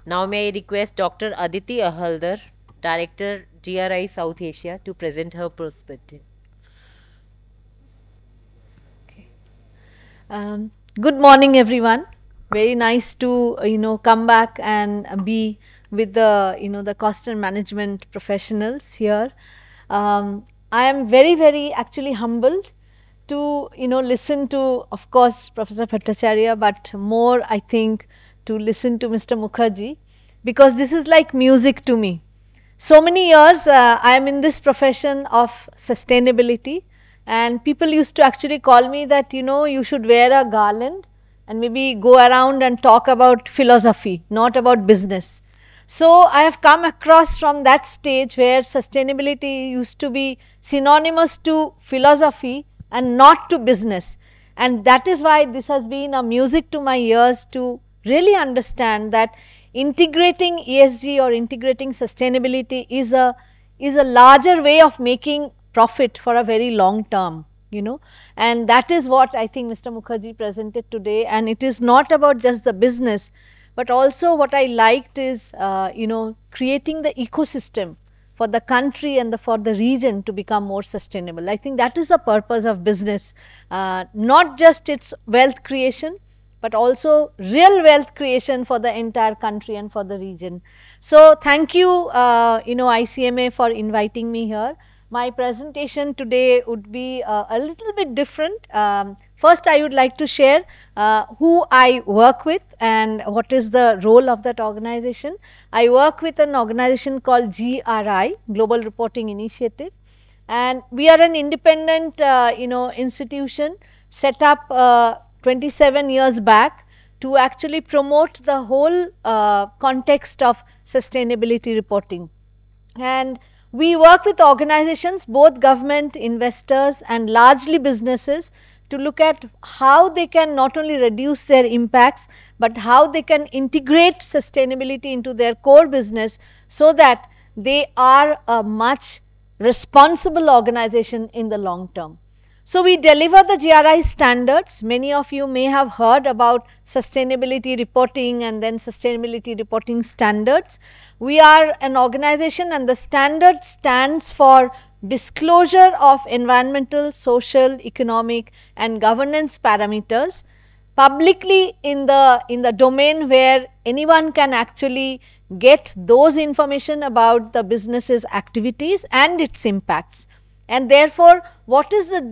Now may I request Dr. Aditi Haldar, Director GRI South Asia, to present her perspective. Good morning, everyone. Very nice to come back and be with the the cost and management professionals here. I am very actually humbled to listen to, of course, Professor Bhattacharya, but more I think to listen to Mr. Mukherjee, because this is like music to me. So many years I am in this profession of sustainability, and people used to actually call me that you should wear a garland and maybe go around and talk about philosophy, not about business. So I have come across from that stage where sustainability used to be synonymous to philosophy and not to business, and that is why this has been a music to my ears to really understand that integrating ESG or integrating sustainability is a larger way of making profit for a very long term, and that is what I think Mr. Mukherjee presented today. And it is not about just the business, but also what I liked is creating the ecosystem for the country and for the region to become more sustainable. I think that is the purpose of business, not just its wealth creation, but also real wealth creation for the entire country and for the region. So thank you, ICMA, for inviting me here. My presentation today would be a little bit different. First, I would like to share who I work with and what is the role of that organization. I work with an organization called GRI, Global Reporting Initiative, and we are an independent institution set up 27 years back to actually promote the whole context of sustainability reporting. And we work with organizations, both government, investors and largely businesses, to look at how they can not only reduce their impacts, but how they can integrate sustainability into their core business so that they are a much responsible organization in the long term. So we deliver the GRI standards. Many of you may have heard about sustainability reporting and then sustainability reporting standards. We are an organization, and the standard stands for disclosure of environmental, social, economic and governance parameters publicly in the domain where anyone can actually get those information about the business's activities and its impacts. And therefore, what is the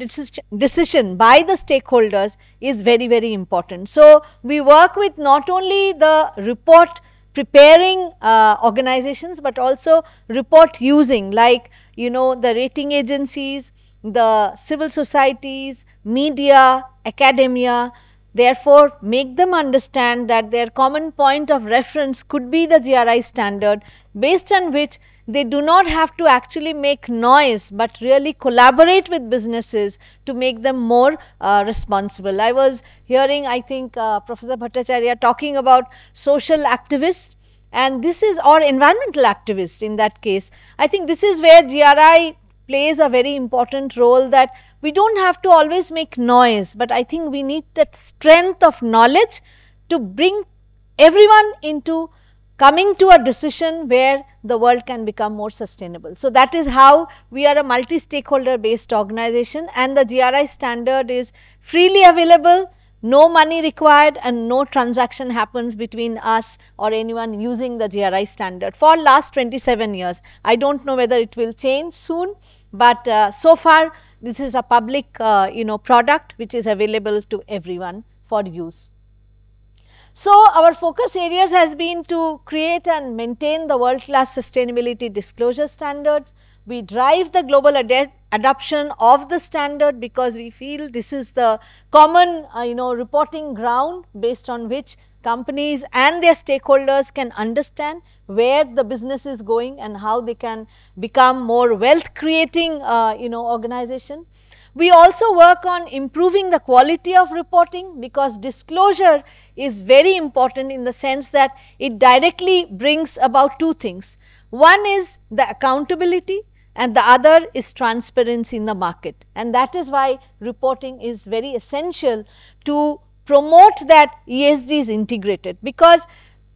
decision by the stakeholders is very important. So we work with not only the report preparing organizations, but also report using, like the rating agencies, the civil societies, media, academia. Therefore, make them understand that their common point of reference could be the GRI standard, based on which they do not have to actually make noise, but really collaborate with businesses to make them more responsible. I was hearing, I think, Professor Bhattacharya talking about social activists, and this is, or environmental activists in that case. I think this is where GRI plays a very important role, that we do not have to always make noise, but I think we need that strength of knowledge to bring everyone into coming to a decision where the world can become more sustainable. So that is how we are a multi-stakeholder based organization, and the GRI standard is freely available, no money required, and no transaction happens between us or anyone using the GRI standard for last 27 years. I do not know whether it will change soon, but so far this is a public product which is available to everyone for use. So our focus areas has been to create and maintain the world class sustainability disclosure standards. We drive the global adoption of the standard because we feel this is the common reporting ground based on which companies and their stakeholders can understand where the business is going and how they can become more wealth creating organization. We also work on improving the quality of reporting, because disclosure is very important in the sense that it directly brings about two things. One is the accountability and the other is transparency in the market, and that is why reporting is very essential to promote that ESG is integrated, because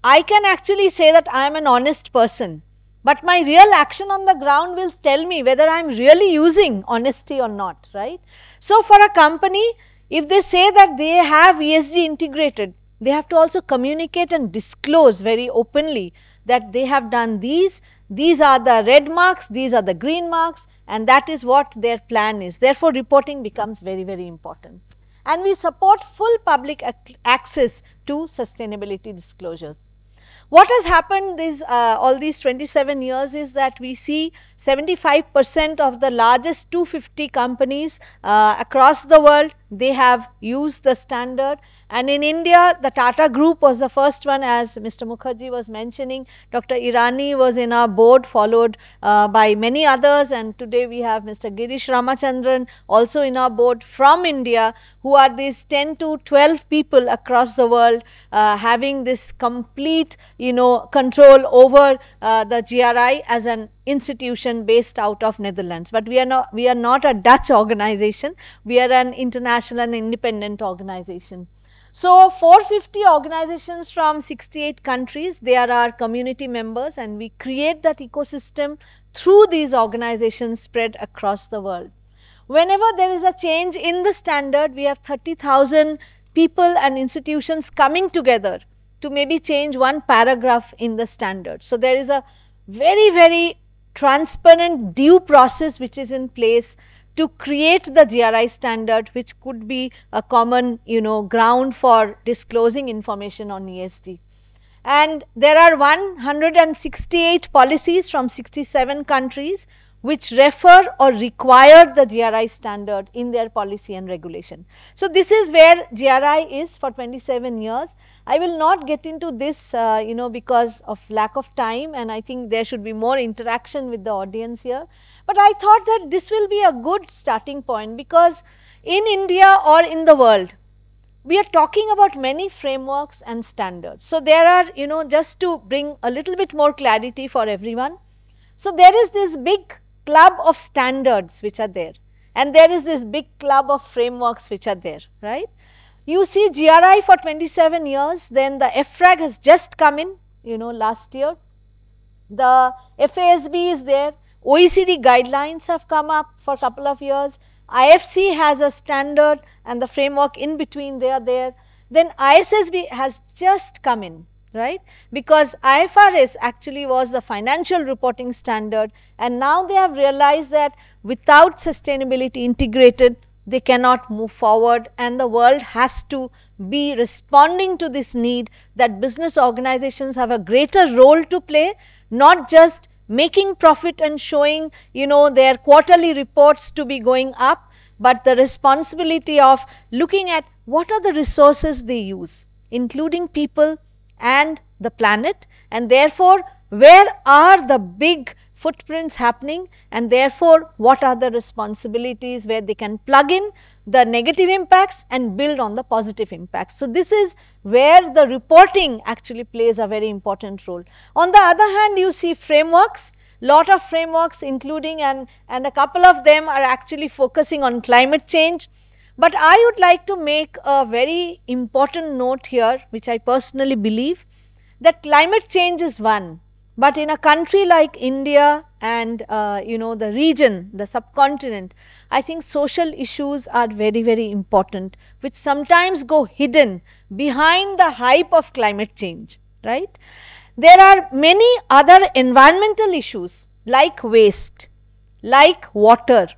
I can actually say that I am an honest person, but my real action on the ground will tell me whether I am really using honesty or not, right. So, for a company, if they say that they have ESG integrated, they have to also communicate and disclose very openly that they have done these are the red marks, these are the green marks, and that is what their plan is. Therefore, reporting becomes very, very important. And we support full public access to sustainability disclosures. What has happened is all these 27 years is that we see 75% of the largest 250 companies across the world, they have used the standard. And in India, the Tata Group was the first one, as Mr. Mukherjee was mentioning. Dr. Irani was in our board, followed by many others, and today we have Mr. Girish Ramachandran also in our board from India, who are these 10 to 12 people across the world having this complete, control over the GRI as an institution based out of Netherlands. But we are not a Dutch organization, we are an international and independent organization. So, 450 organizations from 68 countries, they are our community members, and we create that ecosystem through these organizations spread across the world. Whenever there is a change in the standard, we have 30,000 people and institutions coming together to maybe change one paragraph in the standard. So, there is a very, very transparent due process which is in place to create the GRI standard, which could be a common ground for disclosing information on ESG. And there are 168 policies from 67 countries which refer or require the GRI standard in their policy and regulation. So, this is where GRI is for 27 years. I will not get into this because of lack of time, and I think there should be more interaction with the audience here. But I thought that this will be a good starting point, because in India or in the world, we are talking about many frameworks and standards. So, there are, just to bring a little bit more clarity for everyone. So, there is this big club of standards which are there, and there is this big club of frameworks which are there, right. You see GRI for 27 years, then the FRAG has just come in, last year. The FASB is there. OECD guidelines have come up for a couple of years. IFC has a standard and the framework in between, they are there. Then ISSB has just come in, right, because IFRS actually was the financial reporting standard, and now they have realized that without sustainability integrated, they cannot move forward, and the world has to be responding to this need that business organizations have a greater role to play, not just making profit and showing their quarterly reports to be going up, but the responsibility of looking at what are the resources they use, including people and the planet, and therefore where are the big footprints happening, and therefore what are the responsibilities where they can plug in the negative impacts and build on the positive impacts. So, this is where the reporting actually plays a very important role. On the other hand, you see frameworks, lot of frameworks including and a couple of them are actually focusing on climate change. But I would like to make a very important note here, which I personally believe, that climate change is one. But in a country like India and the region, the subcontinent, I think social issues are very, very important, which sometimes go hidden behind the hype of climate change, right. There are many other environmental issues like waste, like water,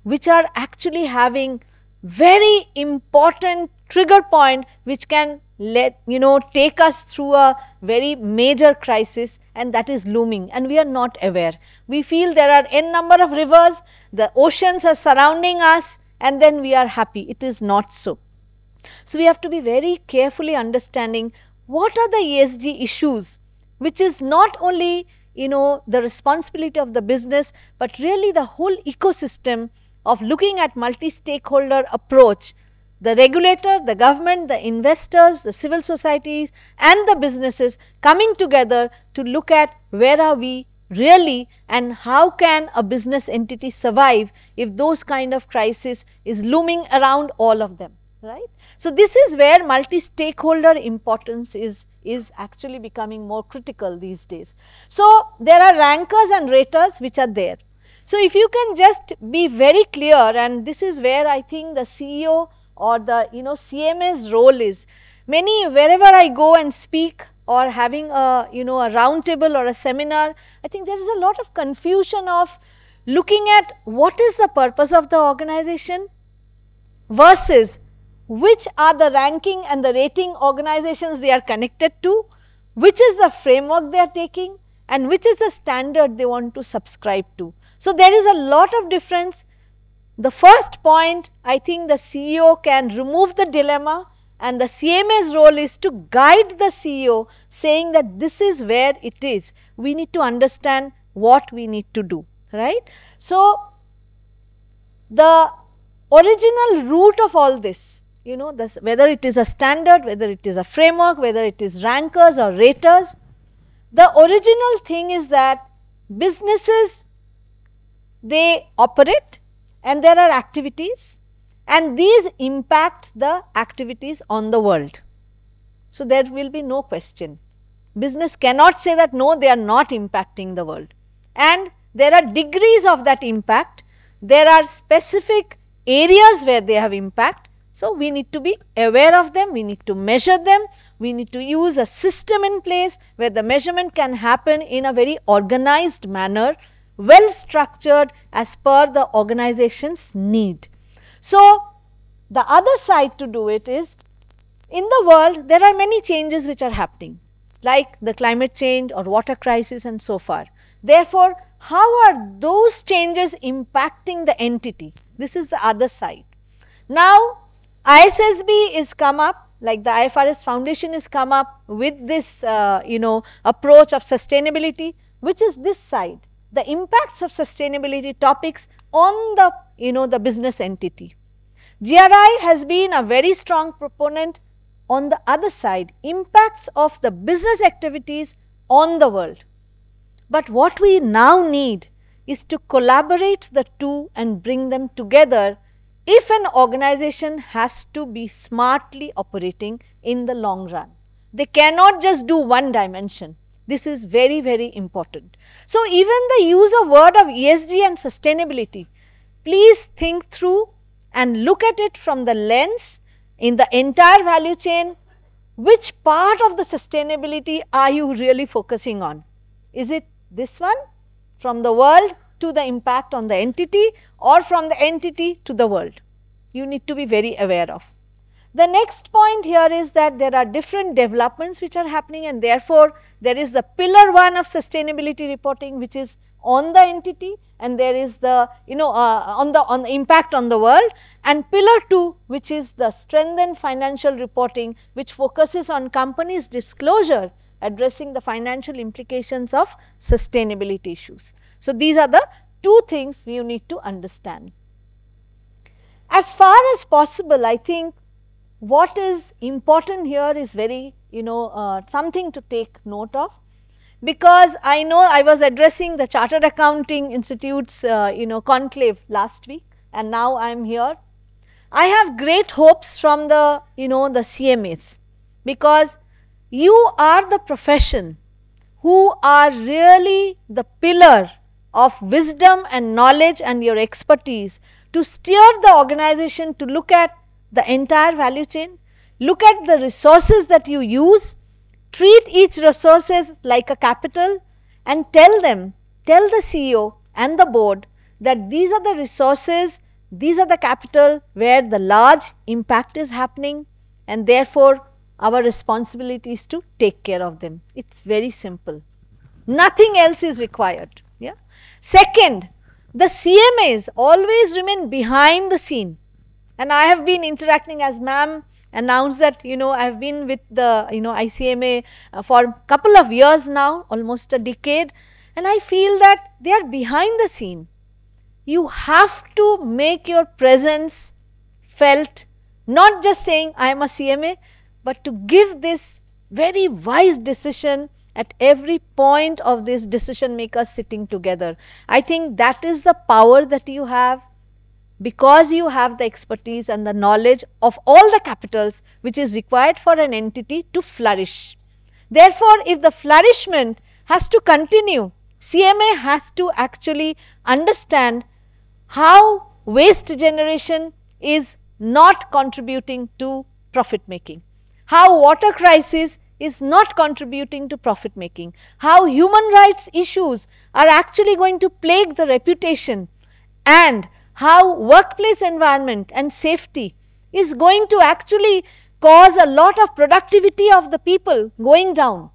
which are actually having very important trigger point which can take us through a very major crisis, and that is looming, and we are not aware. We feel there are n number of rivers, the oceans are surrounding us, and then we are happy. It is not so. So, we have to be very carefully understanding what are the ESG issues, which is not only the responsibility of the business, but really the whole ecosystem of looking at multi-stakeholder approach. The regulator, the government, the investors, the civil societies and the businesses coming together to look at where are we really and how can a business entity survive if those kind of crisis is looming around all of them, right. So, this is where multi-stakeholder importance is is actually becoming more critical these days. So, there are rankers and raters which are there. So, if you can just be very clear, and this is where I think the CEO or the CMA's role is. Many, wherever I go and speak or having a a round table or a seminar, I think there is a lot of confusion of looking at what is the purpose of the organization versus which are the ranking and the rating organizations they are connected to, which is the framework they are taking, and which is the standard they want to subscribe to. So, there is a lot of difference. The first point, I think the CEO can remove the dilemma, and the CMA's role is to guide the CEO, saying that this is where it is. We need to understand what we need to do, right. So, the original root of all this, whether it is a standard, whether it is a framework, whether it is rankers or raters, the original thing is that businesses, they operate and there are activities, and these impact the activities on the world. So, there will be no question. Business cannot say that no, they are not impacting the world, and there are degrees of that impact. There are specific areas where they have impact. So, we need to be aware of them, we need to measure them, we need to use a system in place where the measurement can happen in a very organized manner, well structured as per the organization's need. So, the other side to do it is, in the world there are many changes which are happening, like the climate change or water crisis and so far. Therefore, how are those changes impacting the entity? This is the other side. Now, ISSB is come up, like the IFRS Foundation is come up with this approach of sustainability, which is this side, the impacts of sustainability topics on the the business entity. GRI has been a very strong proponent on the other side, impacts of the business activities on the world. But what we now need is to collaborate the two and bring them together if an organization has to be smartly operating in the long run. They cannot just do one dimension. This is very, very important. So, even the use of word of ESG and sustainability, please think through and look at it from the lens in the entire value chain. Which part of the sustainability are you really focusing on? Is it this one, from the world to the impact on the entity, or from the entity to the world? You need to be very aware of. The next point here is that there are different developments which are happening, and therefore, there is the pillar 1 of sustainability reporting, which is on the entity, and there is the on the impact on the world, and pillar 2, which is the strengthened financial reporting, which focuses on companies' disclosure addressing the financial implications of sustainability issues. So, these are the two things you need to understand. As far as possible, I think what is important here is very something to take note of, because I know I was addressing the Chartered Accounting Institute's conclave last week, and now I am here. I have great hopes from the the CMAs, because you are the profession who are really the pillar of wisdom and knowledge and your expertise to steer the organization to look at the entire value chain, look at the resources that you use, treat each resources like a capital, and tell the CEO and the board that these are the resources, these are the capital where the large impact is happening, and therefore, our responsibility is to take care of them. It is very simple. Nothing else is required. Yeah. Second, the CMAs always remain behind the scene, and I have been interacting, as ma'am announced that I have been with the ICMA for a couple of years now, almost a decade, and I feel that they are behind the scene. You have to make your presence felt, not just saying I am a CMA, but to give this very wise decision at every point of this decision makers sitting together. I think that is the power that you have, because you have the expertise and the knowledge of all the capitals which is required for an entity to flourish. Therefore, if the flourishment has to continue, CMA has to actually understand how waste generation is not contributing to profit making, how water crisis is not contributing to profit making, how human rights issues are actually going to plague the reputation, and how workplace environment and safety is going to actually cause a lot of productivity of the people going down.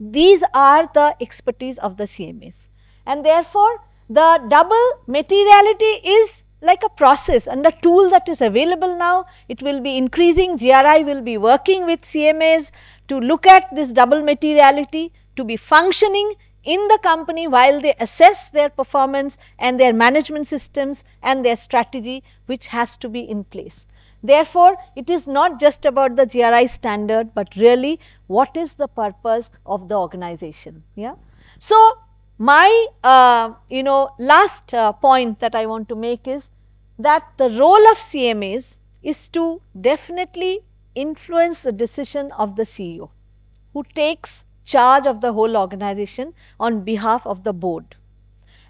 These are the expertise of the CMAs, and therefore the double materiality is like a process and a tool that is available now. It will be increasing. GRI will be working with CMAs to look at this double materiality to be functioning in the company while they assess their performance and their management systems and their strategy, which has to be in place. Therefore, it is not just about the GRI standard, but really what is the purpose of the organization. Yeah. So, my last point that I want to make is that the role of CMAs is to definitely influence the decision of the CEO, who takes charge of the whole organization on behalf of the board.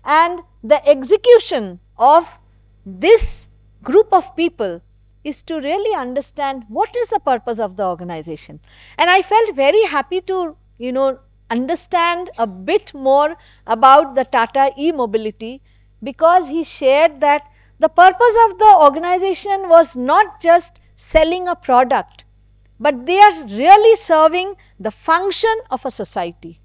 And the execution of this group of people is to really understand what is the purpose of the organization. And I felt very happy to, understand a bit more about the Tata e-mobility, because he shared that the purpose of the organization was not just selling a product, but they are really serving the function of a society.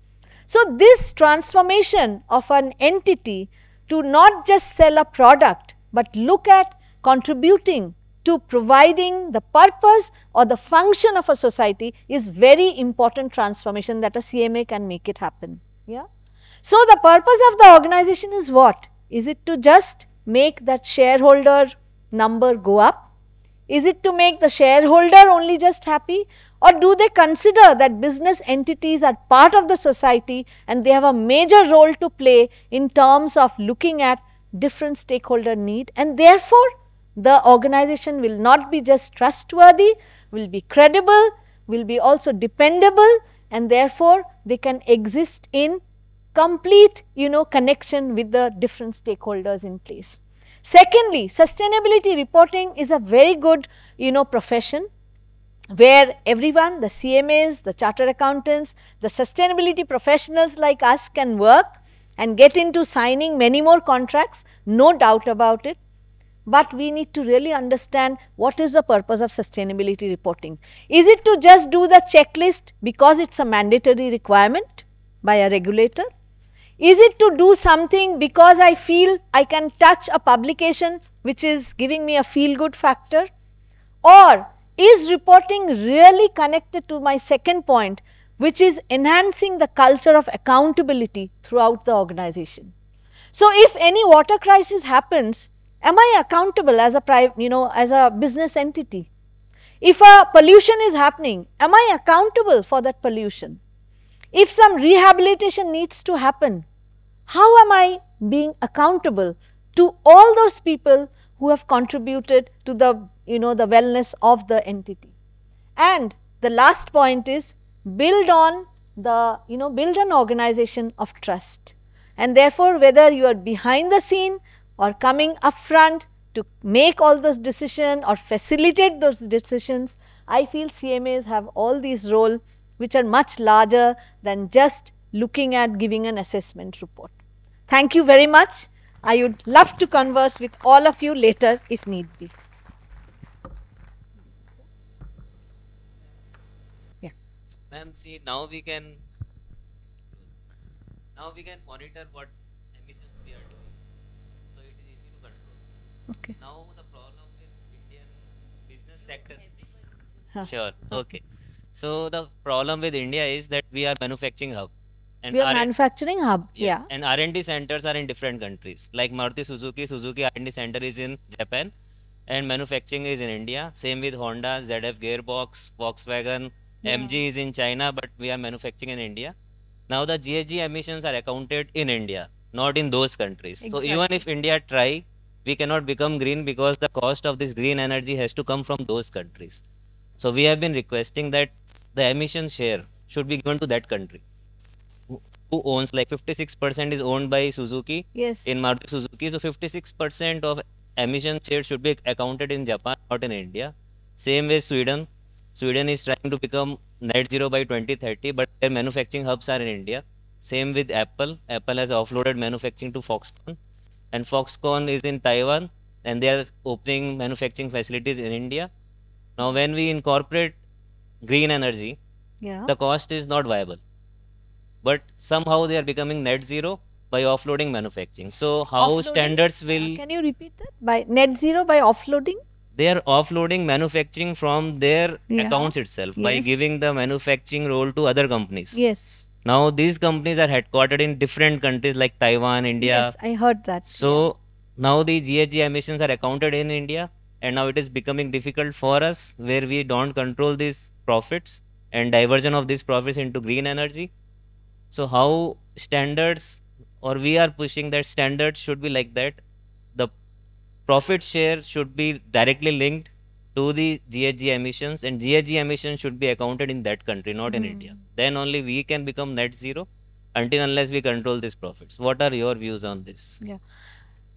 So, this transformation of an entity to not just sell a product, but look at contributing to providing the purpose or the function of a society is very important transformation that a CMA can make it happen. Yeah. So, the purpose of the organization is what? Is it to just make that shareholder number go up? Is it to make the shareholder only just happy? Or do they consider that business entities are part of the society and they have a major role to play in terms of looking at different stakeholder need, and therefore the organization will not be just trustworthy, will be credible, will be also dependable, and therefore they can exist in complete connection with the different stakeholders in place. Secondly, sustainability reporting is a very good profession where everyone, the CMAs, the chartered accountants, the sustainability professionals like us can work and get into signing many more contracts, no doubt about it. But we need to really understand what is the purpose of sustainability reporting. Is it to just do the checklist because it's a mandatory requirement by a regulator? Is it to do something because I feel I can touch a publication which is giving me a feel-good factor? Or is reporting really connected to my second point, which is enhancing the culture of accountability throughout the organization? So, if any water crisis happens, am I accountable as a business entity? If a pollution is happening, am I accountable for that pollution? If some rehabilitation needs to happen, how am I being accountable to all those people who have contributed to the the wellness of the entity? And the last point is build on the build an organization of trust, and therefore whether you are behind the scene or coming up front to make all those decisions or facilitate those decisions, I feel CMAs have all these roles which are much larger than just looking at giving an assessment report. Thank you very much. I would love to converse with all of you later if need be. Yeah. Ma'am, see, now we can monitor what emissions we are doing, so it is easy to control. Okay. Now the problem with Indian business sector. Huh. Sure. Okay. So the problem with India is that we are manufacturing hub. And we are manufacturing hub. Yes, yeah. And R&D centers are in different countries. Like Maruti Suzuki R&D center is in Japan, and manufacturing is in India. Same with Honda, ZF Gearbox, Volkswagen, MG is in China, but we are manufacturing in India. Now the GHG emissions are accounted in India, not in those countries. Exactly. So even if India try, we cannot become green because the cost of this green energy has to come from those countries. So we have been requesting that the emission share should be given to that country. Who owns, like 56% is owned by Suzuki Yes. in Maruti Suzuki. So 56% of emission share should be accounted in Japan, not in India. Same with Sweden. Sweden is trying to become net zero by 2030, but their manufacturing hubs are in India. Same with Apple. Apple has offloaded manufacturing to Foxconn, and Foxconn is in Taiwan, and they are opening manufacturing facilities in India. Now, when we incorporate green energy, Yeah. the cost is not viable, but somehow they are becoming net zero by offloading manufacturing. So how Offloading? standards will, Can you repeat that? By net zero by offloading? they are offloading manufacturing from their Yeah. accounts itself by Yes. giving the manufacturing role to other companies. Yes. Now these companies are headquartered in different countries like Taiwan, India. Yes, I heard that. So now the GHG emissions are accounted in India, and now it is becoming difficult for us where we don't control these profits and diversion of these profits into green energy. So how standards, or we are pushing that standards should be like that. The profit share should be directly linked to the GHG emissions, and GHG emissions should be accounted in that country, not in India. Then only we can become net zero, until unless we control these profits. What are your views on this? Yeah.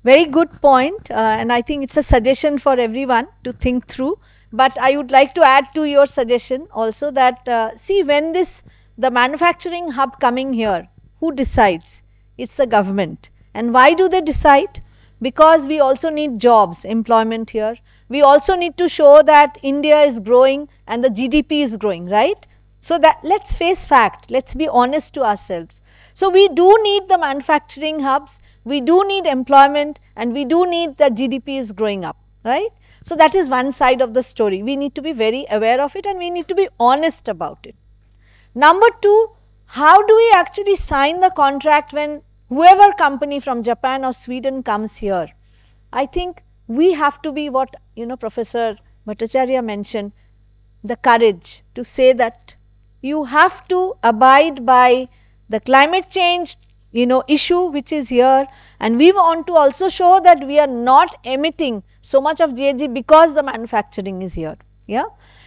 Very good point, and I think it's a suggestion for everyone to think through. But I would like to add to your suggestion also that see, when the manufacturing hub coming here, who decides? It's the government. And why do they decide? Because we also need jobs, employment here. We also need to show that India is growing and the GDP is growing, right? So that, let's face fact, let's be honest to ourselves. So we do need the manufacturing hubs, we do need employment, and we do need that GDP is growing up, right? So that is one side of the story. We need to be very aware of it, and we need to be honest about it. Number two, how do we actually sign the contract when whoever company from Japan or Sweden comes here? I think we have to be what, Professor Bhattacharya mentioned, the courage to say that you have to abide by the climate change issue which is here, and we want to also show that we are not emitting so much of GHG because the manufacturing is here. Yeah.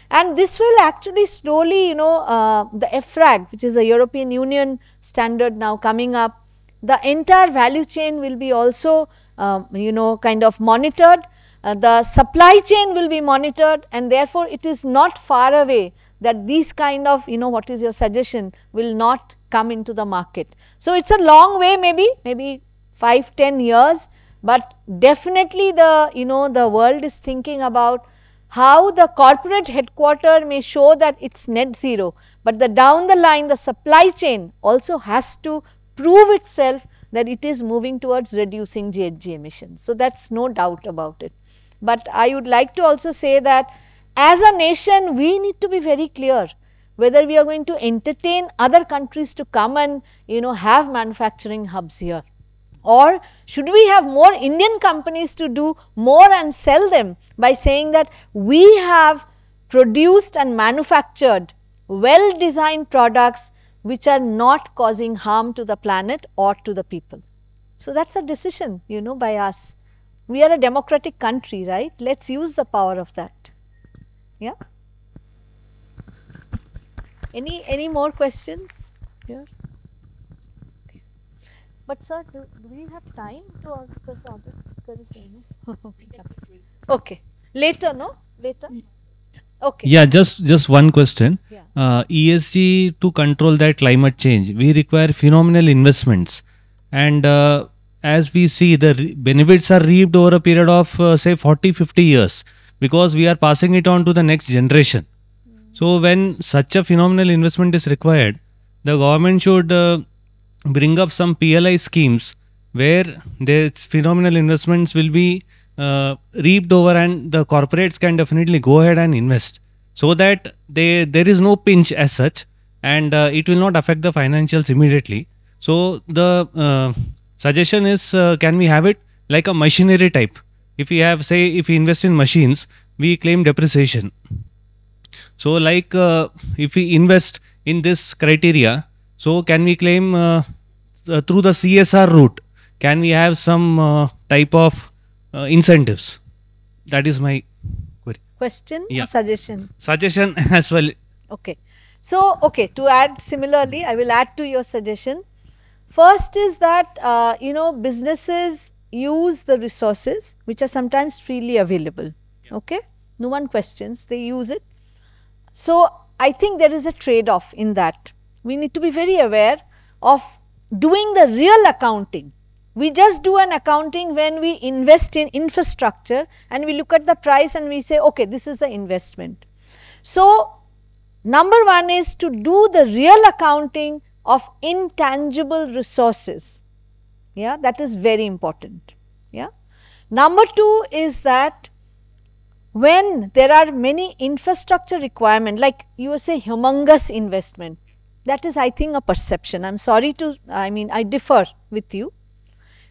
And this will actually slowly, the EFRAG, which is the European Union standard now coming up, the entire value chain will be also, kind of monitored. The supply chain will be monitored, and therefore it is not far away that these kind of, what is your suggestion, will not come into the market. So it's a long way, maybe 5-10 years, but definitely the world is thinking about how the corporate headquarter may show that it's net zero, but down the line the supply chain also has to prove itself that it is moving towards reducing GHG emissions. So that's no doubt about it. But I would like to also say that as a nation we need to be very clear whether we are going to entertain other countries to come and have manufacturing hubs here, or should we have more Indian companies to do more and sell them by saying that we have produced and manufactured well designed products which are not causing harm to the planet or to the people. So that's a decision by us. We are a democratic country, right? Let's use the power of that. Yeah. Any more questions here? Okay. But sir, do we have time to answer the other questions? Okay. Later, no? Later? Okay. Yeah, just one question. Yeah. ESG, to control that climate change, we require phenomenal investments, and as we see, the benefits are reaped over a period of say 40-50 years, because we are passing it on to the next generation. So when such a phenomenal investment is required, the government should bring up some PLI schemes where the phenomenal investments will be reaped over, and the corporates can definitely go ahead and invest, so that there is no pinch as such, and it will not affect the financials immediately. So the suggestion is, can we have it like a machinery type? If we have, say, if we invest in machines, we claim depreciation. So like if we invest in this criteria, so can we claim through the CSR route, can we have some type of incentives? That is my query. Question Yeah. or suggestion? Suggestion as well. Okay. So, okay, to add similarly, I will add to your suggestion. First is that, businesses use the resources which are sometimes freely available, okay? No one questions, they use it. So, I think there is a trade off in that. We need to be very aware of doing the real accounting. We just do an accounting when we invest in infrastructure and we look at the price and we say, okay, this is the investment. So, number one is to do the real accounting of intangible resources. Yeah, that is very important. Yeah. Number two is that when there are many infrastructure requirement, like you say humongous investment, that is I think a perception. I am sorry to, I differ with you.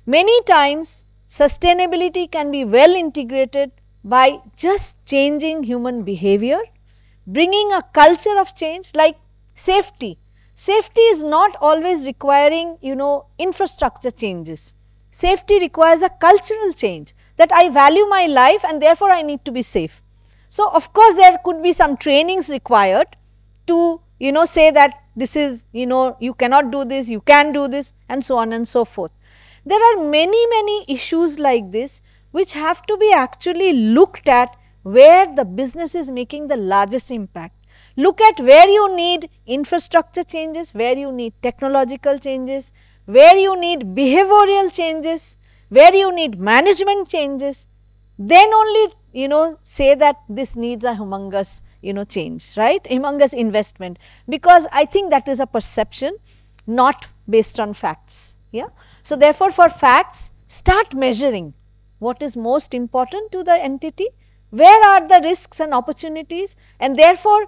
Many times sustainability can be well integrated by just changing human behavior, bringing a culture of change like safety. Safety is not always requiring, infrastructure changes. Safety requires a cultural change, that I value my life and therefore I need to be safe. So, of course, there could be some trainings required to, say that this is, you cannot do this, you can do this, and so on and so forth. There are many issues like this which have to be actually looked at, where the business is making the largest impact. Look at where you need infrastructure changes, where you need technological changes, where you need behavioral changes, where you need management changes. Then only, say that this needs a humongous, change, right, humongous investment, because I think that is a perception not based on facts. Yeah. So, therefore, for facts, start measuring what is most important to the entity, where are the risks and opportunities, and therefore,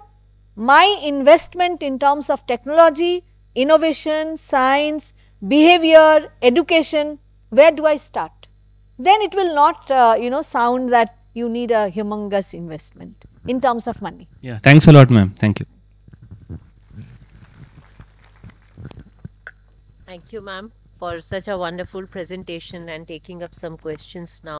my investment in terms of technology, innovation, science, behavior, education, where do I start? Then it will not, sound that you need a humongous investment in terms of money. Yeah, thanks a lot, ma'am. Thank you. Thank you, ma'am, for such a wonderful presentation and taking up some questions now.